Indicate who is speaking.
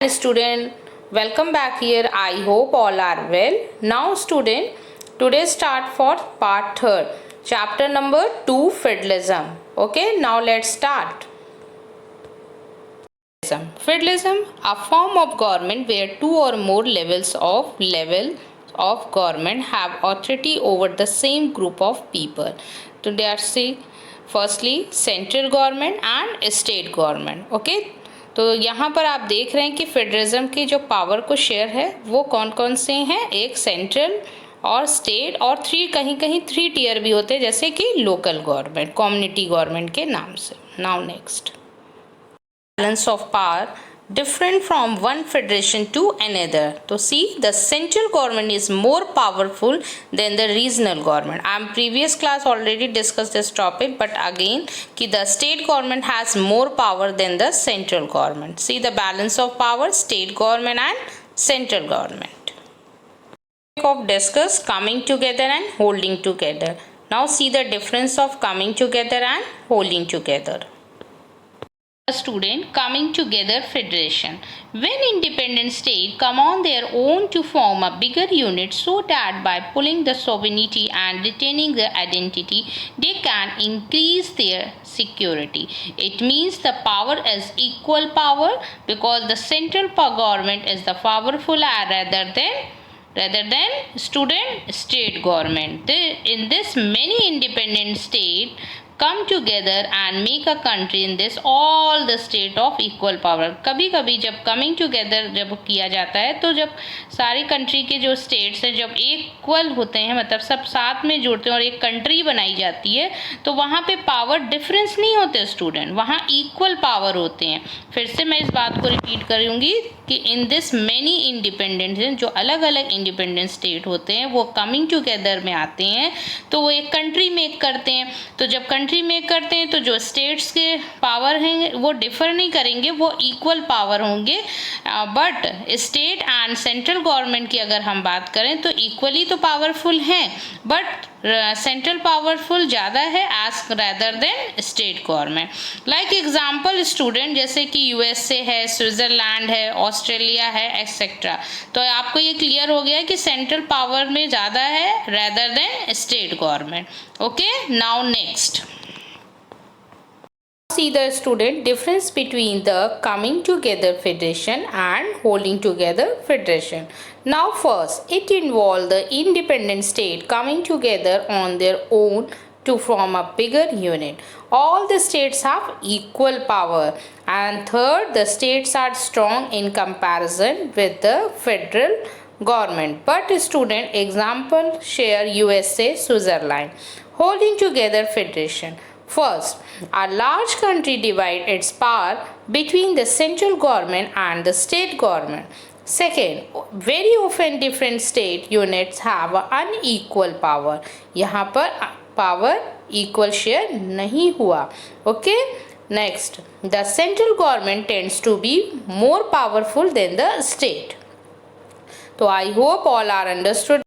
Speaker 1: Student, welcome back here. I hope all are well. Now student, today start for part 3, chapter number 2, Feudalism. Okay, now let's start. Feudalism, a form of government where two or more levels of government have authority over the same group of people. Today are see firstly central government and state government. Okay, तो यहाँ पर आप देख रहे हैं कि federalism की जो पावर को शेयर है वो कौन कौन से हैं, एक सेंट्रल और स्टेट और कहीं कहीं 3 टियर भी होते हैं जैसे कि लोकल गवर्नमेंट, कम्युनिटी गवर्नमेंट के नाम से. Now next, balance of power different from one federation to another. So see, the central government is more powerful than the regional government. I am previous class already discussed this topic, but again कि the state government has more power than the central government. See the balance of power, state government and central government. Of discuss coming together and holding together. Now see the difference of coming together and holding together. Student, coming together federation, when independent states come on their own to form a bigger unit so that by pulling the sovereignty and retaining their identity they can increase their security. It means the power is equal power because the central government is the powerful rather than student state government. In this many independent states come together and make a country in this all the state of equal power. कभी कभी जब coming together जब किया जाता है तो जब सारी कंट्री के जो स्टेट्स हैं जब इक्वल होते हैं, मतलब सब साथ में जुड़ते हैं और एक कंट्री बनाई जाती है, तो वहाँ पे पावर डिफरेंस नहीं होते स्टूडेंट, वहाँ इक्वल पावर होते हैं. फिर से मैं इस बात को रिपीट करूँगी कि इन दिस मैनी इंडिपेंडेंट जो अलग अलग इंडिपेंडेंट स्टेट होते हैं वो कमिंग टुगेदर में आते हैं तो वो एक कंट्री मेक करते हैं. तो जब कंट्री मेक करते हैं तो जो स्टेट्स के पावर हैं वो डिफर नहीं करेंगे, वो इक्वल पावर होंगे. But state and central government की अगर हम बात करें तो इक्वली तो पावरफुल हैं, बट सेंट्रल पावरफुल ज़्यादा है as rather than state government. Like example student, जैसे कि यूएसए है, स्विट्ज़रलैंड है, ऑस्ट्रेलिया है, एक्सेट्रा. तो आपको ये क्लियर हो गया कि सेंट्रल पावर में ज़्यादा है rather than state government. Okay, now next see the student difference between the coming together federation and holding together federation. Now first, it involved the independent state coming together on their own to form a bigger unit. All the states have equal power. And third, the states are strong in comparison with the federal government. But student, example share USA, Switzerland. Holding together federation. First, a large country divides its power between the central government and the state government. Second, very often different state units have unequal power. यहाँ पर power equal share नहीं हुआ. Okay? Next, the central government tends to be more powerful than the state. So I hope all are understood.